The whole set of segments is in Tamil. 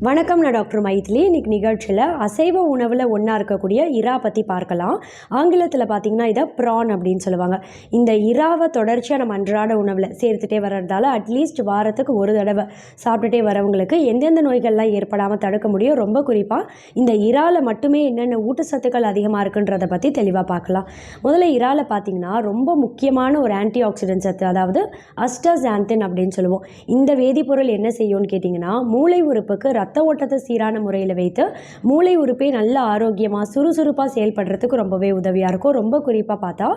வணக்கம், நான் டாக்டர் மைதிலி. இன்றைக்கி நிகழ்ச்சியில் அசைவ உணவில் ஒன்றா இருக்கக்கூடிய இறா பற்றி பார்க்கலாம். ஆங்கிலத்தில் பார்த்திங்கன்னா இதை ப்ரான் அப்படின்னு சொல்லுவாங்க. இந்த இறாவை தொடர்ச்சியாக நம்ம அன்றாட உணவில் சேர்த்துட்டே வர்றதால அட்லீஸ்ட் வாரத்துக்கு ஒரு தடவை சாப்பிட்டுட்டே வரவங்களுக்கு எந்தெந்த நோய்கள்லாம் ஏற்படாமல் தடுக்க முடியும். ரொம்ப குறிப்பாக இந்த இறாவில் மட்டுமே என்னென்ன ஊட்டச்சத்துக்கள் அதிகமாக இருக்குன்றதை பற்றி தெளிவாக பார்க்கலாம். முதல்ல இறாவில் பார்த்திங்கன்னா ரொம்ப முக்கியமான ஒரு ஆன்டி ஆக்சிடென்ட் சத்து, அதாவது அஸ்டாக்சாந்தின் அப்படின்னு சொல்லுவோம். இந்த வேதிப்பொருள் என்ன செய்யும்னு கேட்டிங்கன்னா, மூளை உறுப்புக்கு ரத்த ஓட்டத்தை சீரான முறையில் வைத்து மூளை உறுப்பை நல்ல ஆரோக்கியமாக சுறுசுறுப்பாக செயல்படுறதுக்கு ரொம்பவே உதவியாக இருக்கும். ரொம்ப குறிப்பாக பார்த்தா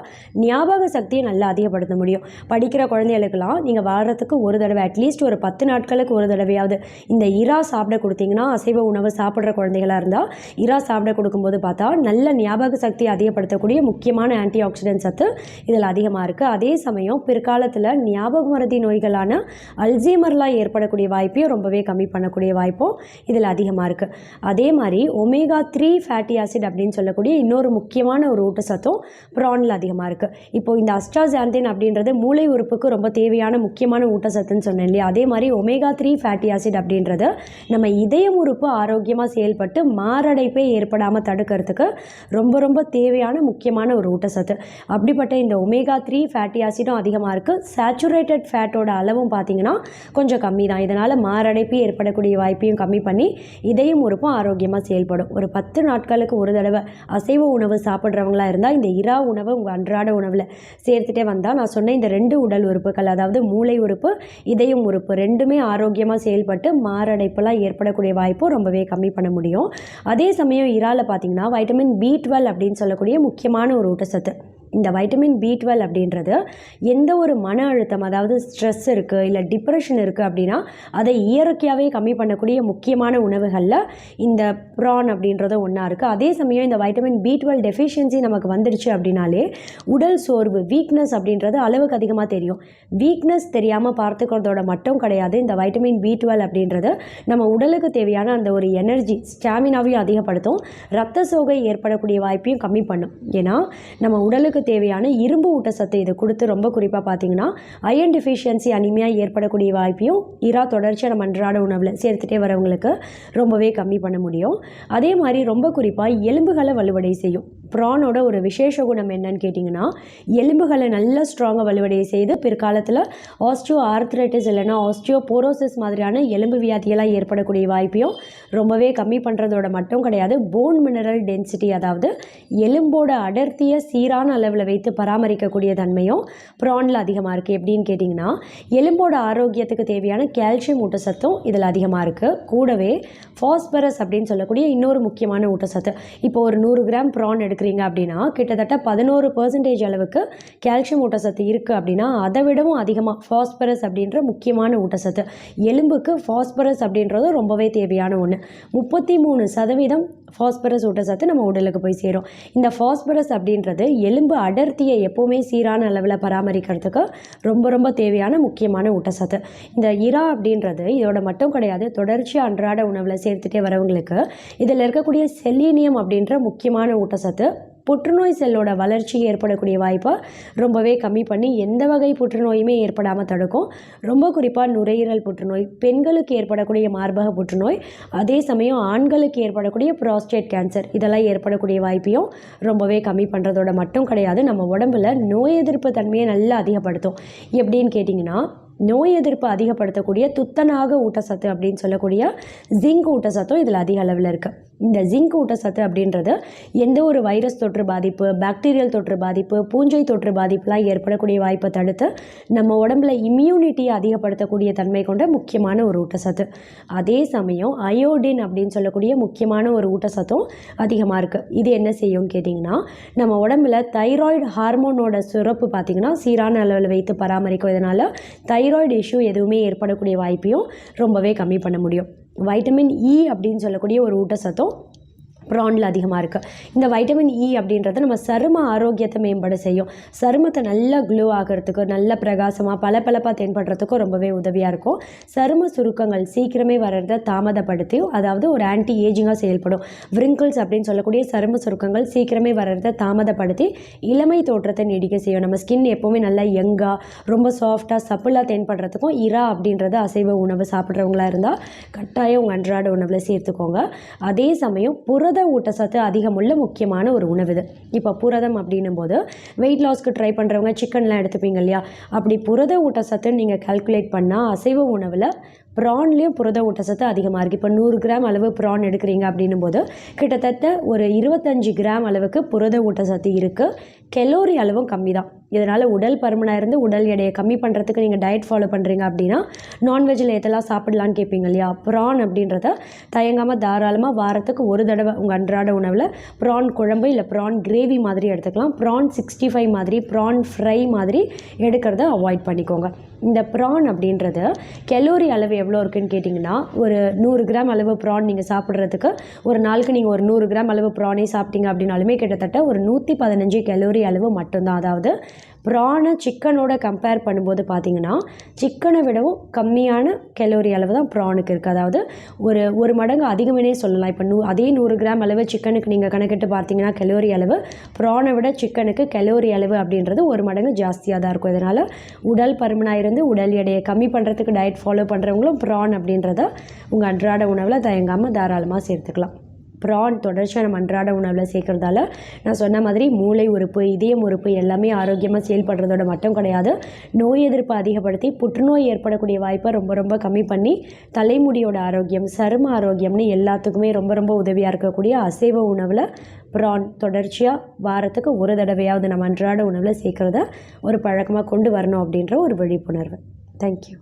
ஞாபக சக்தியை நல்லா அதிகப்படுத்த முடியும். படிக்கிற குழந்தைகளுக்கெல்லாம் நீங்கள் வாரத்துக்கு ஒரு தடவை, அட்லீஸ்ட் ஒரு 10 நாட்களுக்கு ஒரு தடவையாவது இந்த இறா சாப்பிட கொடுத்தீங்கன்னா, அசைவ உணவு சாப்பிட்ற குழந்தைகளாக இருந்தால் இறா சாப்பிட கொடுக்கும்போது பார்த்தா நல்ல ஞாபக சக்தியை அதிகப்படுத்தக்கூடிய முக்கியமான ஆன்டி ஆக்சிடென்ட் சத்து இதில் அதிகமாக இருக்குது. அதே சமயம் பிற்காலத்தில் ஞாபக மறதி நோய்களான அல்சைமர்லாம் ஏற்படக்கூடிய வாய்ப்பையும் ரொம்பவே கம்மி பண்ணக்கூடிய வாய்ப்பும் இதில் அதிகமாக இருக்குது. அதே மாதிரி ஒமேகா 3 ஃபேட்டி ஆசிட் அப்படின்னு சொல்லக்கூடிய இன்னொரு முக்கியமான ஒரு ஊட்டச்சத்தும் ப்ரானில் அதிகமாக இருக்குது. இப்போது இந்த அஸ்டாக்சாந்தின் அப்படின்றது மூளை உறுப்புக்கு ரொம்ப தேவையான முக்கியமான ஊட்டச்சத்துன்னு சொன்னேன் இல்லையா? அதே மாதிரி ஒமேகா 3 ஃபேட்டி ஆசிட் அப்படின்றது நம்ம இதயம் உறுப்பு ஆரோக்கியமாக செயல்பட்டு மாரடைப்பே ஏற்படாமல் தடுக்கிறதுக்கு ரொம்ப ரொம்ப தேவையான முக்கியமான ஒரு ஊட்டச்சத்து. அப்படிப்பட்ட இந்த ஒமேகா 3 ஃபேட்டி ஆசிடும் அதிகமாக இருக்குது. சேச்சுரேட்டட் ஃபேட்டோட அளவும் பார்த்திங்கன்னா கொஞ்சம் கம்மி தான். இதனால் மாரடைப்பு ஏற்படக்கூடிய வாய்ப்பையும் கம்மி பண்ணி இதயம் உறுப்பும் ஆரோக்கியமாக செயல்படும். ஒரு 10 நாட்களுக்கு ஒரு தடவை அசைவ உணவு சாப்பிட்றவங்களா இருந்தால் இந்த இறா உணவை உங்கள் அன்றாட உணவில் சேர்த்துட்டே வந்தால், நான் சொன்ன இந்த 2 உடல் உறுப்புகள், அதாவது மூளை உறுப்பு, இதயம் உறுப்பு ரெண்டுமே ஆரோக்கியமாக செயல்பட்டு மாரடைப்பெல்லாம் ஏற்படக்கூடிய வாய்ப்பும் ரொம்பவே கம்மி பண்ண முடியும். அதே சமயம் இறால பார்த்திங்கன்னா வைட்டமின் B12 அப்படின்னு சொல்லக்கூடிய முக்கியமான ஒரு ஊட்டச்சத்து. இந்த வைட்டமின் B12 அப்படின்றது எந்த ஒரு மன அழுத்தம், அதாவது ஸ்ட்ரெஸ் இருக்குது இல்லை டிப்ரெஷன் இருக்குது அப்படின்னா அதை இயற்கையாகவே கம்மி பண்ணக்கூடிய முக்கியமான உணவுகளில் இந்த ப்ரான் அப்படின்றது ஒன்றா இருக்குது. அதே சமயம் இந்த வைட்டமின் B12 டெஃபிஷியன்சி நமக்கு வந்துடுச்சு அப்படின்னாலே உடல் சோர்வு, வீக்னஸ் அப்படின்றது அளவுக்கு அதிகமாக தெரியும். வீக்னஸ் தெரியாமல் பார்த்துக்கிறதோட மட்டும் கிடையாது, இந்த வைட்டமின் B12 அப்படின்றது நம்ம உடலுக்கு தேவையான அந்த ஒரு எனர்ஜி, ஸ்டாமினாவையும் அதிகப்படுத்தும். இரத்த சோகை ஏற்படக்கூடிய வாய்ப்பையும் கம்மி பண்ணும். ஏன்னா நம்ம உடலுக்கு தேவையான இரும்பு ஊட்டச்சத்து இது கொடுத்து, ரொம்ப குறிப்பாக பார்த்தீங்கன்னா அயர்ன் டிஃபிஷியன்சி, அனிமியா ஏற்படக்கூடிய வாய்ப்பையும் இறா தொடர்ச்சியாக நம்ம அன்றாட உணவில் சேர்த்துட்டே வரவங்களுக்கு ரொம்பவே கம்மி பண்ண முடியும். அதே மாதிரி ரொம்ப குறிப்பாக எலும்புகளை வலுவடை செய்யும். ப்ரானோட ஒரு விசேஷ குணம் என்னன்னு கேட்டிங்கன்னா, எலும்புகளை நல்லா ஸ்ட்ராங்காக வலுவடைய செய்து பிற்காலத்தில் ஆஸ்டியோ ஆர்த்ரைட்டிஸ் இல்லைனா ஆஸ்டியோபோரோசிஸ் மாதிரியான எலும்பு வியாதியெல்லாம் ஏற்படக்கூடிய வாய்ப்பையும் ரொம்பவே கம்மி பண்ணுறதோட மட்டும் கிடையாது, போன் மினரல் டென்சிட்டி, அதாவது எலும்போட அடர்த்தியை சீரான அளவில் வைத்து பராமரிக்கக்கூடிய தன்மையும் ப்ரானில் அதிகமாக இருக்குது. எப்படின்னு கேட்டிங்கன்னா, எலும்போட ஆரோக்கியத்துக்கு தேவையான கால்சியம் ஊட்டச்சத்தும் இதில் அதிகமாக இருக்குது. கூடவே ஃபாஸ்பரஸ் அப்படின்னு சொல்லக்கூடிய இன்னொரு முக்கியமான ஊட்டச்சத்து. இப்போ ஒரு 100 கிராம் ப்ரான் எடுக்கிறீங்க அப்படின்னா கிட்டத்தட்ட 11% அளவுக்கு கால்சியம் ஊட்டச்சத்து இருக்குது அப்படின்னா, அதை விடவும் அதிகமாக ஃபாஸ்பரஸ் அப்படின்ற முக்கியமான ஊட்டச்சத்து. எலும்புக்கு ஃபாஸ்பரஸ் அப்படின்றது ரொம்பவே தேவையான ஒன்று. 33% ஃபாஸ்பரஸ் ஊட்டச்சத்து நம்ம உடலுக்கு போய் சேரும். இந்த ஃபாஸ்பரஸ் அப்படின்றது எலும்பு அடர்த்தியை எப்போவுமே சீரான அளவில் பராமரிக்கிறதுக்கு ரொம்ப ரொம்ப தேவையான முக்கியமான ஊட்டச்சத்து. இந்த இறா அப்படின்றது இதோட மட்டும் கிடையாது, தொடர்ச்சியாக அன்றாட உணவில் சேர்த்துட்டே வரவங்களுக்கு இதில் இருக்கக்கூடிய செலீனியம் அப்படின்ற முக்கியமான ஊட்டச்சத்து புற்றுநோய் செல்லோட வளர்ச்சி ஏற்படக்கூடிய வாய்ப்பை ரொம்பவே கம்மி பண்ணி எந்த வகை புற்றுநோயுமே ஏற்படாமல் தடுக்கும். ரொம்ப குறிப்பாக நுரையீரல் புற்றுநோய், பெண்களுக்கு ஏற்படக்கூடிய மார்பக புற்றுநோய், அதே சமயம் ஆண்களுக்கு ஏற்படக்கூடிய ப்ராஸ்டேட் கேன்சர், இதெல்லாம் ஏற்படக்கூடிய வாய்ப்பையும் ரொம்பவே கம்மி பண்ணுறதோட மட்டும் கிடையாது, நம்ம உடம்புல நோய் எதிர்ப்பு தன்மையை நல்லா அதிகப்படுத்தும். எப்படின்னு கேட்டிங்கன்னா, நோய் எதிர்ப்பு அதிகப்படுத்தக்கூடிய துத்தநாக ஊட்டச்சத்து அப்படின்னு சொல்லக்கூடிய ஜிங்க் ஊட்டச்சத்தும் இதில் அதிக அளவில் இருக்குது. இந்த ஜிங்க் ஊட்டச்சத்து அப்படின்றது எந்த ஒரு வைரஸ் தொற்று பாதிப்பு, பாக்டீரியல் தொற்று பாதிப்பு, பூஞ்சை தொற்று பாதிப்புலாம் ஏற்படக்கூடிய வாய்ப்பை தடுத்து நம்ம உடம்புல இம்யூனிட்டியை அதிகப்படுத்தக்கூடிய தன்மை கொண்ட முக்கியமான ஒரு ஊட்டச்சத்து. அதே சமயம் அயோடின் அப்படின்னு சொல்லக்கூடிய முக்கியமான ஒரு ஊட்டச்சத்தும் அதிகமாக இருக்குது. இது என்ன செய்யும்னு கேட்டிங்கன்னா, நம்ம உடம்புல தைராய்டு ஹார்மோனோட சுரப்பு பார்த்திங்கன்னா சீரான அளவில் வைத்து பராமரிக்கும். இதனால் தைராய்டு இஷ்யூ எதுவுமே ஏற்படக்கூடிய வாய்ப்பையும் ரொம்பவே கம்மி பண்ண முடியும். வைட்டமின் இ அப்படின்னு சொல்லக்கூடிய ஒரு ஊட்டச்சத்தும் ப்ரானில் அதிகமாக இருக்குது. இந்த வைட்டமின் இ அப்படின்றது நம்ம சரும ஆரோக்கியத்தை மேம்பட செய்யும். சருமத்தை நல்லா க்ளோ ஆகிறதுக்கு, நல்ல பிரகாசமாக பளபளப்பாக தென்படுறதுக்கும் ரொம்பவே உதவியாக இருக்கும். சரும சுருக்கங்கள் சீக்கிரமே வர்றதை தாமதப்படுத்தியும், அதாவது ஒரு ஆன்டி ஏஜிங்காக செயல்படும். விரிங்கிள்ஸ் அப்படின்னு சொல்லக்கூடிய சரும சுருக்கங்கள் சீக்கிரமே வர்றதை தாமதப்படுத்தி இளமை தோற்றத்தை நீடிக்க செய்யும். நம்ம ஸ்கின் எப்போவுமே நல்லா யங்காக, ரொம்ப சாஃப்டாக, சப்பிளாக தென்படுறதுக்கும் இறா அப்படின்றது அசைவ உணவு சாப்பிட்றவங்களா இருந்தால் கட்டாயம் உங்கள் அன்றாட உணவில் சேர்த்துக்கோங்க. அதே சமயம் புரத ஊட்டச்சத்து அதிகமுள்ள முக்கியமான ஒரு உணவு இது. இப்போ புரதம் அப்படின்னும் போது வெயிட் லாஸ்க்கு ட்ரை பண்ணுறவங்க சிக்கன்லாம் எடுத்துப்பீங்க இல்லையா, அப்படி புரத ஊட்டச்சத்துன்னு நீங்கள் கால்குலேட் பண்ணால் அசைவ உணவில் ப்ரான்லேயும் புரத ஊட்டச்சத்து அதிகமாக இருக்குது. இப்போ 100 கிராம் அளவு ப்ரான் எடுக்கிறீங்க அப்படின்னும் போது கிட்டத்தட்ட ஒரு 25 கிராம் அளவுக்கு புரத ஊட்டச்சத்து இருக்குது. கெலோரி அளவும் கம்மி தான். இதனால் உடல் பருமனாக இருந்து உடல் எடையை கம்மி பண்ணுறதுக்கு நீங்கள் டயட் ஃபாலோ பண்ணுறீங்க அப்படின்னா நான்வெஜ்ஜில் எதெல்லாம் சாப்பிடலான்னு கேட்பீங்க இல்லையா, ப்ரான் அப்படின்றத தயங்காமல் தாராளமாக வாரத்துக்கு ஒரு தடவை உங்கள் அன்றாட உணவில் ப்ரான் குழம்பு இல்லை ப்ரான் கிரேவி மாதிரி எடுத்துக்கலாம். ப்ரான் 65 மாதிரி, ப்ரான் ஃப்ரை மாதிரி எடுக்கிறத அவாய்ட் பண்ணிக்கோங்க. இந்த ப்ரான் அப்படின்றது கெலோரி அளவு எவ்வளோ இருக்குதுன்னு கேட்டிங்கன்னா, ஒரு 100 கிராம் அளவு ப்ரான் நீங்கள் சாப்பிட்றதுக்கு ஒரு நாளுக்கு நீங்கள் ஒரு 100 கிராம் அளவு ப்ரானே சாப்பிட்டீங்க அப்படின்னாலுமே கிட்டத்தட்ட ஒரு 115 கெலோரி அளவு மட்டும்தான். அதாவது ப்ரானை சிக்கனோட கம்பேர் பண்ணும்போது பார்த்தீங்கன்னா சிக்கனை விடவும் கம்மியான கெலோரி அளவு தான் ப்ரானுக்கு இருக்குது. அதாவது ஒரு மடங்கு அதிகமே சொல்லலாம். இப்போ அதே 100 கிராம் அளவு சிக்கனுக்கு நீங்கள் கணக்கிட்டு பார்த்தீங்கன்னா கெலோரி அளவு ப்ரானை விட சிக்கனுக்கு கெலோரி அளவு அப்படின்றது ஒரு மடங்கு ஜாஸ்தியாக தான் இருக்கும். இதனால் உடல் பருமனாக இருந்து உடல் எடையை கம்மி பண்ணுறதுக்கு டயட் ஃபாலோ பண்ணுறவங்களும் ப்ரான் அப்படின்றத உங்கள் அன்றாட உணவில் தயங்காமல் தாராளமாக சேர்த்துக்கலாம். ப்ரான் தொடர்ச்சியாக நம்ம அன்றாட உணவில் சேர்க்குறதால நான் சொன்ன மாதிரி மூளை உறுப்பு, இதயம் உறுப்பு எல்லாமே ஆரோக்கியமாக செயல்படுறதோட மட்டும் கிடையாது, நோய் எதிர்ப்பு அதிகப்படுத்தி புற்றுநோய் ஏற்படக்கூடிய வாய்ப்பை ரொம்ப ரொம்ப கம்மி பண்ணி தலைமுடியோட ஆரோக்கியம், சரும ஆரோக்கியம்னு எல்லாத்துக்குமே ரொம்ப ரொம்ப உதவியாக இருக்கக்கூடிய அசைவ உணவில் ப்ரான் தொடர்ச்சியாக வாரத்துக்கு ஒரு தடவையாவது நம்ம அன்றாட உணவில் சேர்க்குறத ஒரு பழக்கமாக கொண்டு வரணும் அப்படின்ற ஒரு விழிப்புணர்வு. தேங்க்யூ.